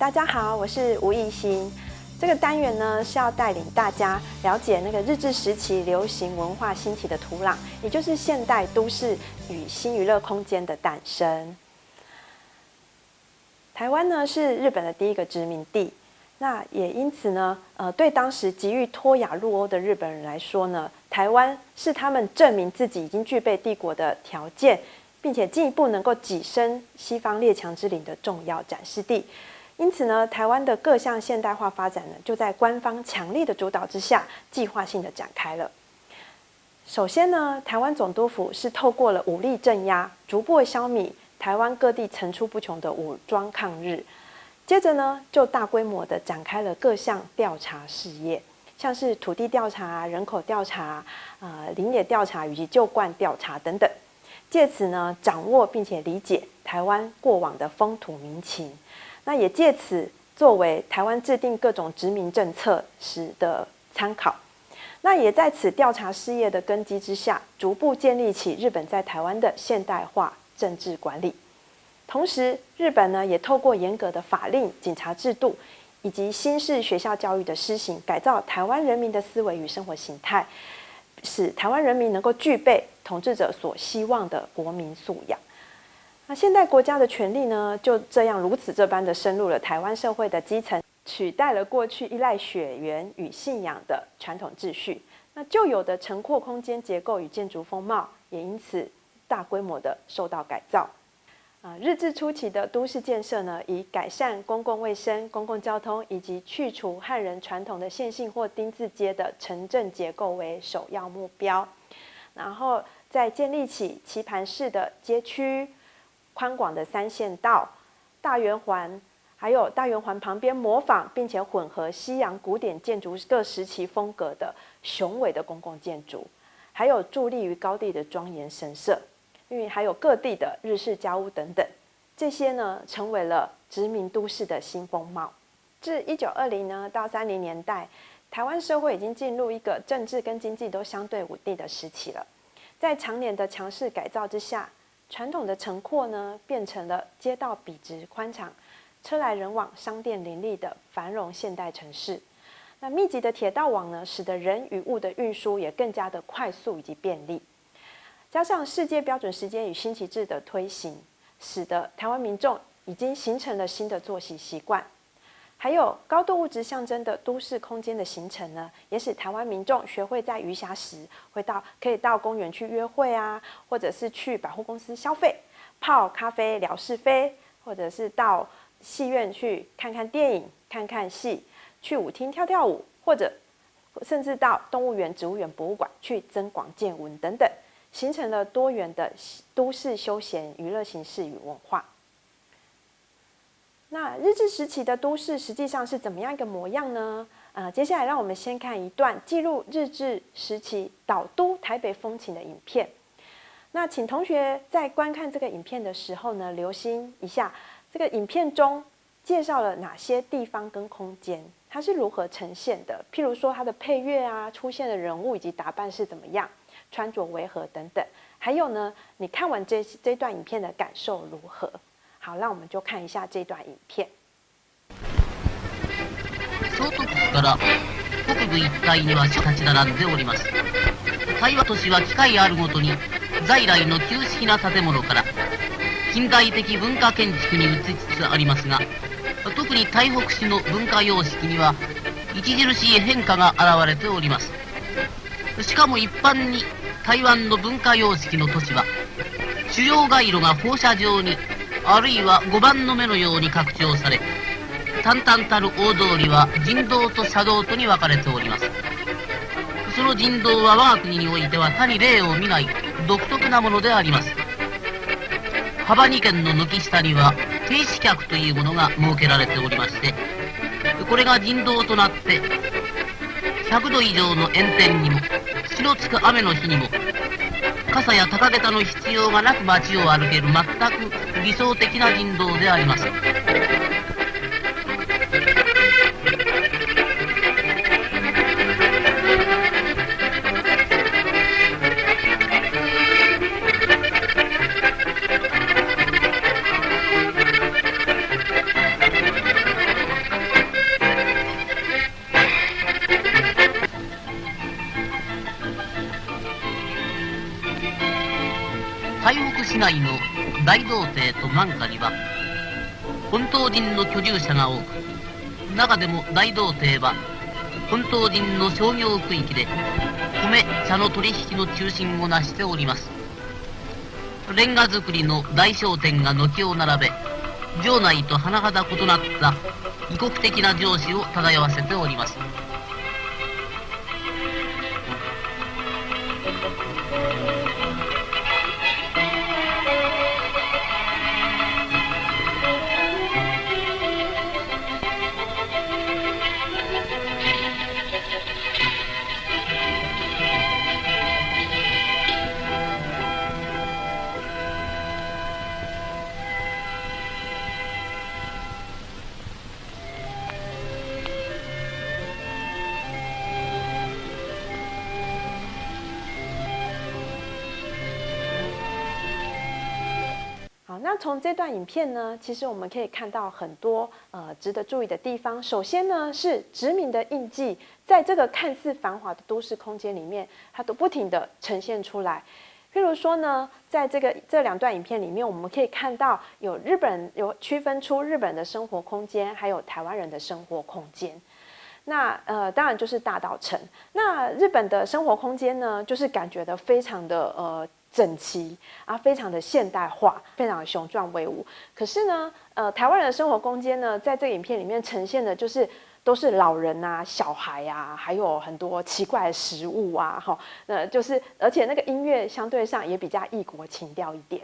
大家好，我是吴艺兴。这个单元呢是要带领大家了解那个日治时期流行文化兴起的土壤，也就是现代都市与新娱乐空间的诞生。台湾呢是日本的第一个殖民地，那也因此呢，对当时急于脱亚入欧的日本人来说呢，台湾是他们证明自己已经具备帝国的条件，并且进一步能够跻身西方列强之林的重要展示地。因此呢，台湾的各项现代化发展呢，就在官方强力的主导之下，计划性的展开了。首先呢，台湾总督府是透过了武力镇压，逐步消弭台湾各地层出不穷的武装抗日。接着呢，就大规模的展开了各项调查事业，像是土地调查、人口调查、林野调查以及旧惯调查等等，借此呢，掌握并且理解台湾过往的风土民情。那也借此作为台湾制定各种殖民政策时的参考。那也在此调查事业的根基之下，逐步建立起日本在台湾的现代化政治管理。同时，日本呢也透过严格的法令、警察制度以及新式学校教育的施行，改造台湾人民的思维与生活形态，使台湾人民能够具备统治者所希望的国民素养。那现代国家的权力呢，就这样如此这般的深入了台湾社会的基层，取代了过去依赖血缘与信仰的传统秩序。那旧有的城廓空间结构与建筑风貌，也因此大规模的受到改造。日治初期的都市建设呢，以改善公共卫生、公共交通以及去除汉人传统的线性或丁字街的城镇结构为首要目标，然后再建立起棋盘式的街区、宽广的三线道、大圆环，还有大圆环旁边模仿并且混合西洋古典建筑各时期风格的雄伟的公共建筑，还有伫立于高地的庄严神社，因为还有各地的日式家屋等等，这些呢成为了殖民都市的新风貌。至1920呢到30年代，台湾社会已经进入一个政治跟经济都相对稳定的时期了。在常年的强势改造之下，传统的城廓呢，变成了街道笔直宽敞、车来人往、商店林立的繁荣现代城市。那密集的铁道网呢，使得人与物的运输也更加的快速以及便利。加上世界标准时间与星期制的推行，使得台湾民众已经形成了新的作息习惯。还有高度物质象征的都市空间的形成呢，也使台湾民众学会在余暇时可以到公园去约会啊，或者是去百货公司消费、泡咖啡聊是非，或者是到戏院去看看电影、看看戏，去舞厅跳跳舞，或者甚至到动物园、植物园、博物馆去增广见闻等等，形成了多元的都市休闲娱乐形式与文化。那日治时期的都市实际上是怎么样一个模样呢？接下来让我们先看一段记录日治时期导都台北风情的影片。那请同学在观看这个影片的时候呢，留心一下这个影片中介绍了哪些地方跟空间，它是如何呈现的。譬如说它的配乐啊，出现的人物以及打扮是怎么样，穿着为何等等。还有呢，你看完这段影片的感受如何？好，那我们就看一下这段影片。総督府から北部一帯には所立ち並んでおります。台湾都市は機会あるごとに在来の旧式な建物から近代的文化建築に移りつつありますが、特に台北市の文化様式には著しい変化が現れております。しかも一般に台湾の文化様式の都市は主要街路が放射状にあるいは5番の目のように拡張され、淡々たる大通りは人道と車道とに分かれております。その人道は我が国においては他に例を見ない独特なものであります。幅2軒の軒下には停止客というものが設けられておりまして、これが人道となって100度以上の炎天にも血のつく雨の日にも傘や高桁の必要がなく街を歩ける全く理想的な人道であります。外の大道邸と満家には本島人の居住者が多く、中でも大道邸は本島人の商業区域で米茶の取引の中心を成しております。レンガ造りの大商店が軒を並べ、城内と甚だ異なった異国的な情緒を漂わせております。好，那从这段影片呢，其实我们可以看到很多值得注意的地方。首先呢，是殖民的印记，在这个看似繁华的都市空间里面，它都不停地呈现出来。譬如说呢，在这两段影片里面，我们可以看到有区分出日本人的生活空间，还有台湾人的生活空间。那当然就是大稻埕。那日本的生活空间呢，就是感觉的非常的整齐啊，非常的现代化，非常的雄壮威武。可是呢，台湾人的生活空间呢，在这个影片里面呈现的就是都是老人啊、小孩啊，还有很多奇怪的食物啊，就是而且那个音乐相对上也比较异国情调一点。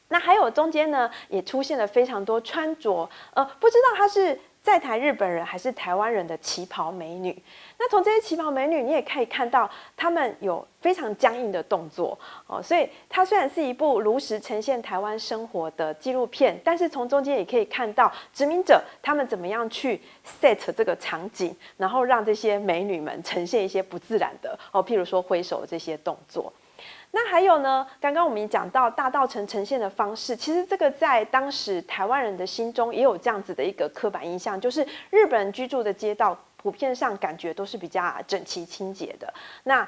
那还有中间呢，也出现了非常多穿着，不知道他是在台日本人还是台湾人的旗袍美女。那从这些旗袍美女，你也可以看到她们有非常僵硬的动作哦。所以它虽然是一部如实呈现台湾生活的纪录片，但是从中间也可以看到殖民者他们怎么样去 set 这个场景，然后让这些美女们呈现一些不自然的譬如说挥手的这些动作。那还有呢，刚刚我们也讲到大稻埕呈现的方式，其实这个在当时台湾人的心中也有这样子的一个刻板印象，就是日本人居住的街道普遍上感觉都是比较整齐清洁的，那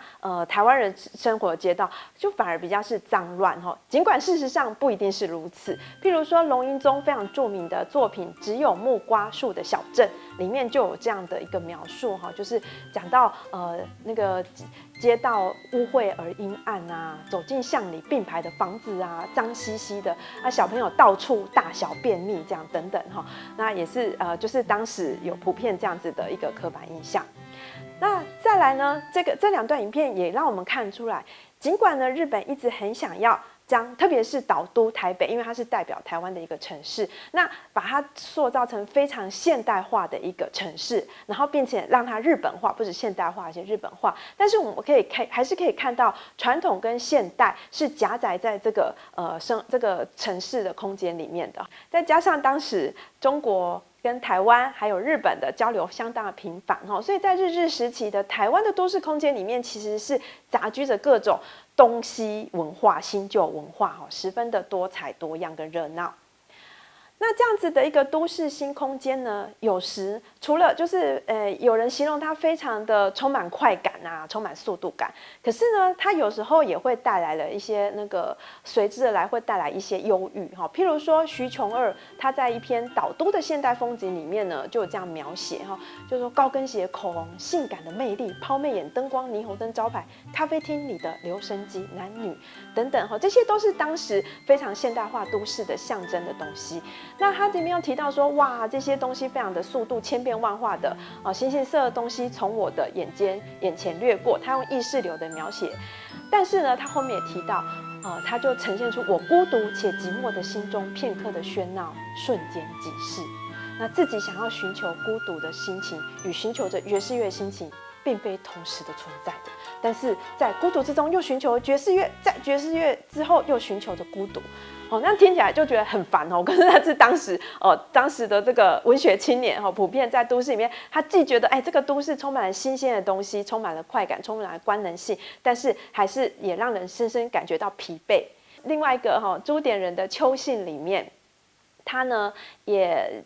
台湾人生活的街道就反而比较是脏乱哈。尽管事实上不一定是如此，譬如说龙瀛宗非常著名的作品《只有木瓜树的小镇》里面就有这样的一个描述哈，就是讲到那个街道污秽而阴暗啊，走进巷里并排的房子啊，脏兮兮的啊，小朋友到处大小便秘这样等等哈，那也是就是当时有普遍这样子的一个刻板印象。那再来呢，这两段影片也让我们看出来，尽管呢日本一直很想要特别是岛都台北，因为它是代表台湾的一个城市，那把它塑造成非常现代化的一个城市，然后并且让它日本化，不止现代化，而且日本化。但是我们还是可以看到传统跟现代是夹杂在这个城市的空间里面的，再加上当时中国跟台湾还有日本的交流相当的频繁，所以在日治时期的台湾的都市空间里面，其实是杂居着各种东西文化、新旧文化，十分的多彩多样跟热闹。那这样子的一个都市新空间呢，有时除了就是有人形容它非常的充满快感啊，充满速度感，可是呢，它有时候也会带来了一些那个随之而来会带来一些忧郁哈。譬如说徐琼儿他在一篇岛都的现代风景里面呢，就有这样描写哈，就说高跟鞋、口红、性感的魅力、抛媚眼、灯光、霓虹灯招牌、咖啡厅里的留声机、男女等等哈，这些都是当时非常现代化都市的象征的东西。那他这边又提到说，哇，这些东西非常的速度千变万化的形形色色的东西从我的眼前掠过，他用意识流的描写。但是呢，他后面也提到，他就呈现出我孤独且寂寞的心中片刻的喧闹，瞬间即逝。那自己想要寻求孤独的心情，与寻求着爵士乐心情，并非同时的存在的。但是在孤独之中又寻求爵士乐，在爵士乐之后又寻求着孤独。那听起来就觉得很烦可是他是当时的这个文学青年普遍在都市里面，他既觉得这个都市充满了新鲜的东西，充满了快感，充满了官能性，但是还是也让人深深感觉到疲惫。另外一个朱点人的《秋信》里面，他呢也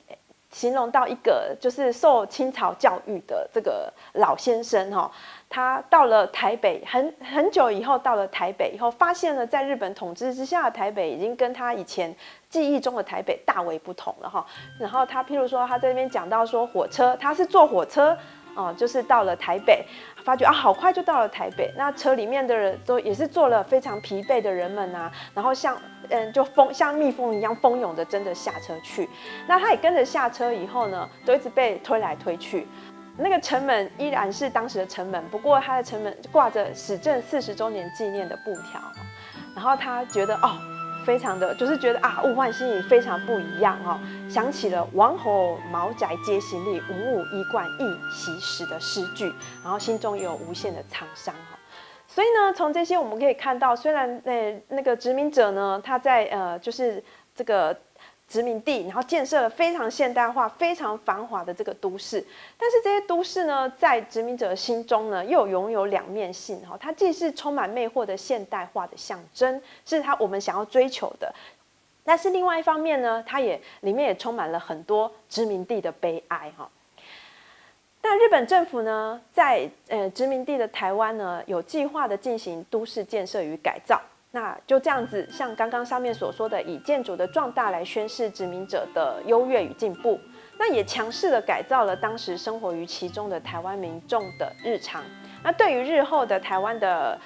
形容到一个就是受清朝教育的这个老先生哈，他到了台北很久以后，到了台北以后，发现了在日本统治之下的台北已经跟他以前记忆中的台北大为不同了哈。然后他譬如说他在那边讲到说火车，他是坐火车就是到了台北，发觉好快就到了台北。那车里面的人都也是坐了非常疲惫的人们啊，然后像蜜蜂一样蜂拥着真的下车去。那他也跟着下车以后呢，都一直被推来推去。那个城门依然是当时的城门，不过它的城门挂着始政40周年纪念的布条。然后他觉得非常的就是觉得物换星移，非常不一样想起了王侯茅宅皆新丽，文武衣冠亦昔时的诗句，然后心中也有无限的沧桑所以呢，从这些我们可以看到，虽然那个殖民者呢，他在就是这个殖民地，然后建设了非常现代化、非常繁华的这个都市，但是这些都市呢，在殖民者心中呢，又拥有两面性它既是充满魅惑的现代化的象征，是我们想要追求的，但是另外一方面呢，它里面也充满了很多殖民地的悲哀那日本政府呢，在殖民地的台湾呢，有计划的进行都市建设与改造。那就这样子，像刚刚上面所说的，以建筑的壮大来宣示殖民者的优越与进步，那也强势的改造了当时生活于其中的台湾民众的日常。那对于日后的台湾的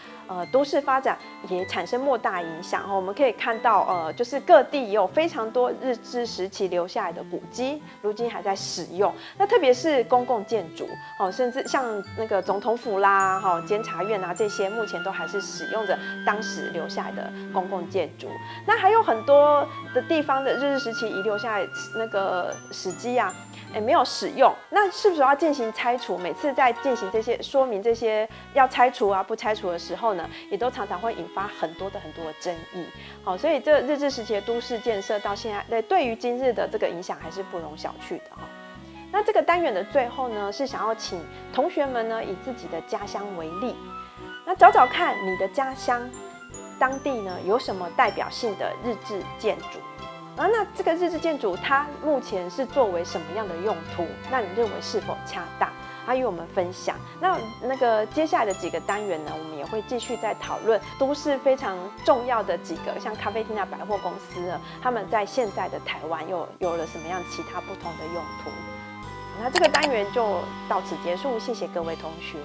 都市发展也产生莫大影响我们可以看到就是各地也有非常多日治时期留下来的古迹，如今还在使用。那特别是公共建筑甚至像那个总统府啦、监察院啊这些，目前都还是使用着当时留下来的公共建筑。那还有很多的地方的日治时期遗留下来那个史迹啊。没有使用，那是不是要进行拆除？每次在进行这些说明这些要拆除不拆除的时候呢，也都常常会引发很多的争议。所以这日治时期的都市建设到现在，对于今日的这个影响还是不容小觑的那这个单元的最后呢，是想要请同学们呢以自己的家乡为例，那找找看你的家乡当地呢有什么代表性的日治建筑。那这个日治建筑它目前是作为什么样的用途？那你认为是否恰当？与我们分享。那个接下来的几个单元呢，我们也会继续在讨论都市非常重要的几个，像咖啡厅百货公司呢，他们在现在的台湾又有了什么样其他不同的用途？那这个单元就到此结束，谢谢各位同学。